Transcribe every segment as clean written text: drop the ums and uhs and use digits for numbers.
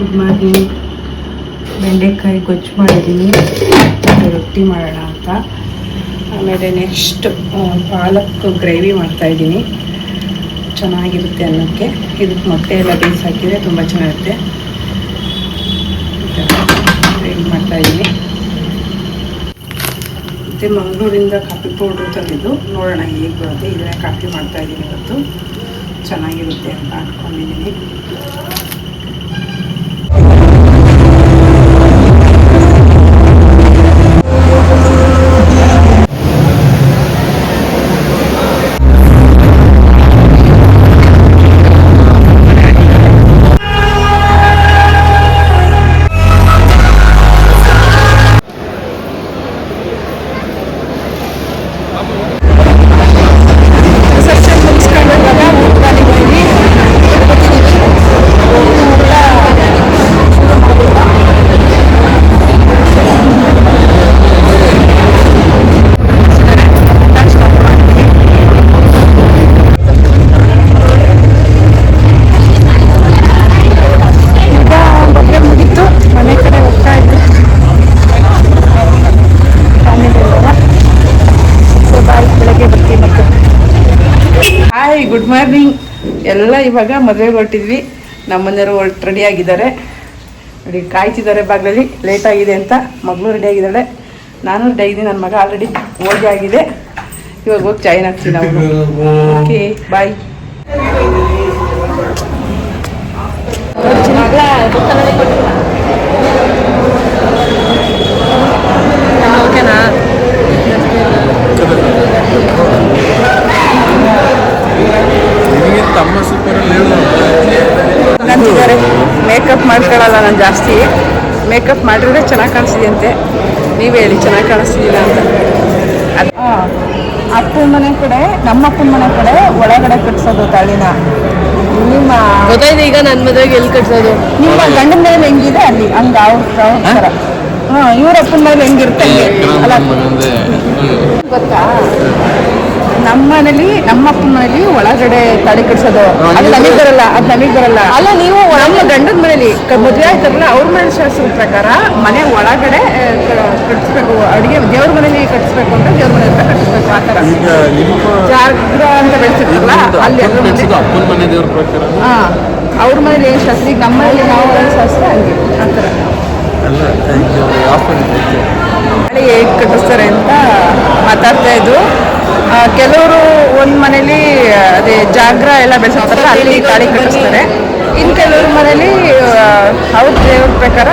Good morning. ಬೆಂಡೆಕಾಯಿ ಗೊಜ್ಜು ಮಾಡಿದ್ದೀನಿ, ರೊಟ್ಟಿ ಮಾಡೋಣ ಅಂತ. ಆಮೇಲೆ ನೆಕ್ಸ್ಟ್ ಪಾಲಕ್ ಗ್ರೇವಿ ಮಾಡ್ತಾಯಿದ್ದೀನಿ. ಚೆನ್ನಾಗಿರುತ್ತೆ ಅನ್ನೋಕ್ಕೆ. ಇದಕ್ಕೆ ಮೊಟ್ಟೆ ಎಲ್ಲ ಬೇಯಿಸಿ ಹಾಕಿದರೆ ತುಂಬ ಚೆನ್ನಾಗಿರುತ್ತೆ. ಗ್ರೇವಿ ಮಾಡ್ತಾಯಿದ್ದೀನಿ. ಮತ್ತು ಮಂಗಳೂರಿಂದ ಕಾಫಿ ಪೌಡ್ರು ತಂದಿದ್ದು, ನೋಡೋಣ ಹೇಗೆ ಬರುತ್ತೆ. ಇದನ್ನೇ ಕಾಫಿ ಮಾಡ್ತಾಯಿದ್ದೀನಿ ಇವತ್ತು. ಚೆನ್ನಾಗಿರುತ್ತೆ ಅಂತ ಅಂದ್ಕೊಂಡಿದ್ದೀನಿ. ಗುಡ್ ಮಾರ್ನಿಂಗ್ ಎಲ್ಲ. ಇವಾಗ ಮದುವೆಗೆ ಹೊರಟಿದ್ವಿ. ನಮ್ಮ ಮನೆಯವರು ರೆಡಿ ಆಗಿದ್ದಾರೆ ನೋಡಿ, ಕಾಯ್ತಿದ್ದಾರೆ ಬಾಗಿಲಲ್ಲಿ. ಲೇಟ್ ಆಗಿದೆ ಅಂತ. ಮಗಳು ರೆಡಿ ಆಗಿದ್ದಾಳೆ, ನಾನು ರೆಡಿ ಆಗಿದ್ದೀನಿ. ನನ್ನ ಮಗ ಆಲ್ರೆಡಿ ಹೋಗಿ ಆಗಿದೆ. ಇವಾಗ ಹೋಗಿ ಜಾಯಿನ್ ಆಗ್ತೀನಿ ನಾವು. Okay bye. ಓಕೆನಾ? ಅಂತಿದ್ದಾರೆ ಮೇಕಪ್ ಮಾಡ್ಕೊಳ್ಳಲ್ಲ ನಾನು ಜಾಸ್ತಿ. ಮೇಕಪ್ ಮಾಡಿದ್ರೆ ಚೆನ್ನಾಗಿ ಕಾಣಿಸ್ತಿದೆ. ನೀವೇ ಹೇಳಿ, ಚೆನ್ನಾಗಿ ಕಾಣಿಸ್ತಿಲ್ಲ ಅಂತ. ಅಪ್ಪನ ಮನೆ ಕಡೆ, ನಮ್ಮ ಅಪ್ಪನ ಮನೆ ಕಡೆ ಒಳಗಡೆ ಕಟ್ಸೋದು ತಾಳಿನ. ನಿಮ್ಮ ಗೊತ್ತಾಯ್ತು ಈಗ ನನ್ನ ಮದುವೆಗೆ ಎಲ್ಲಿ ಕಟ್ಸೋದು? ನಿಮ್ಮ ಗಂಡನ ಮೇಲೆ ಹೆಂಗಿದೆ ಅಲ್ಲಿ ಹಂಗ ಅವ್ರ ಥರ. ಇವ್ರ ಅಪ್ಪನ ಮೇಲೆ ಹೆಂಗಿರುತ್ತೆ ಅಲ್ಲ ಗೊತ್ತಾ? ನಮ್ಮ ಮನೇಲಿ, ನಮ್ಮ ಅಪ್ಪನ ಮನೇಲಿ ಒಳಗಡೆ ತಾಳಿ ಕಟ್ಸೋದು ಅದು ನಮಗೆ ಬರಲ್ಲ. ಅಲ್ಲ, ನೀವು ನಮ್ಮ ಗಂಡನ ಮನೇಲಿ ಮದುವೆ ಆಯ್ತಾರಲ್ಲ, ಅವ್ರ ಮನೆ ಶಾಸ್ತ್ರದ ಪ್ರಕಾರ ಮನೆ ಒಳಗಡೆ ಕಟ್ಸ್ಬೇಕು. ಅಡುಗೆ ದೇವ್ರ ಮನೇಲಿ ಕಟ್ಸ್ಬೇಕು ಅಂತ ದೇವ್ರ ಮನೆ ಹತ್ರ ಕಟ್ಸ್ಬೇಕು. ಆ ಥರ ಜಾಗ್ರ ಅಂತ ಬೆಳೆಸಿರ್ತಾರಲ್ಲ ಅಲ್ಲಿ ಅಪ್ಪನ ಮನೆ ದೇವ್ರ ಪ್ರಕಾರ. ಅವ್ರ ಮನೇಲಿ ಏನು ಶಾಸ್ತ್ರ, ಈಗ ನಮ್ಮ ಮನೇಲಿ ನಾವು ಶಾಸ್ತ್ರ ಹಂಗೆ ಆ ಥರ ತಾಳಿ ಹೇಗೆ ಕಟ್ಟಿಸ್ತಾರೆ ಅಂತ ಮಾತಾಡ್ತಾ ಇದ್ದು. ಕೆಲವರು ಒಂದು ಮನೇಲಿ ಅದೇ ಜಾಗ್ರ ಎಲ್ಲ ಬೆಳೆಸ್ತಾರೆ, ಅಲ್ಲಿ ತಾಳಿ ಕಟ್ಟಿಸ್ತಾರೆ. ಇನ್ನು ಕೆಲವ್ರ ಮನೇಲಿ ಅವ್ರ ದೇವ್ರ ಪ್ರಕಾರ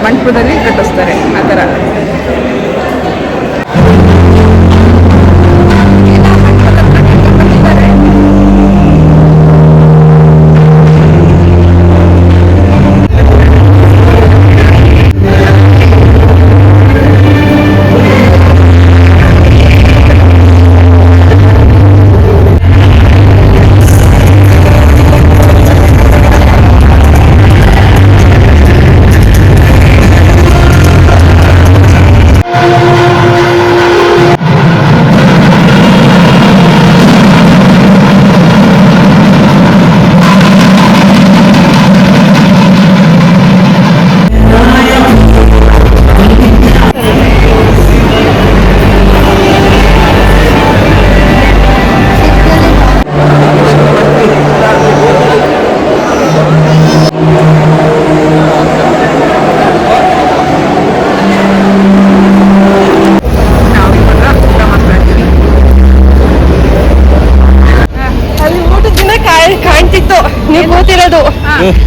ಮಂಟಪದಲ್ಲಿ ಕಟ್ಟಿಸ್ತಾರೆ. ಆ ಥರ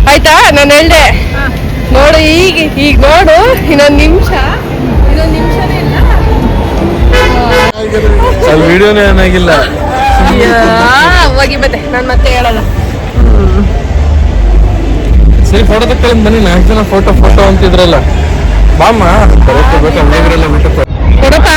ಆಯ್ತಾ. ನಾನು ಹೇಳ್ದೆ ನೋಡು, ಈಗ ನೋಡು, ಇನ್ನೊಂದು ನಿಮಿಷನೇ ಇಲ್ಲ. ವಿಡಿಯೋನೇ ಏನಾಗಿಲ್ಲ. ಹೋಗಿ ನಾನು ಮತ್ತೆ ಹೇಳಲ್ಲ. ಸರಿ, ಫೋಟೋ ತಕ್ಕೊಳ್ಳಿ ಬನ್ನಿ. 4 ಜನ ಫೋಟೋ ಅಂತಿದ್ರಲ್ಲ. ಬಾಮ್ಮ ಕೊಡಪ್ಪ.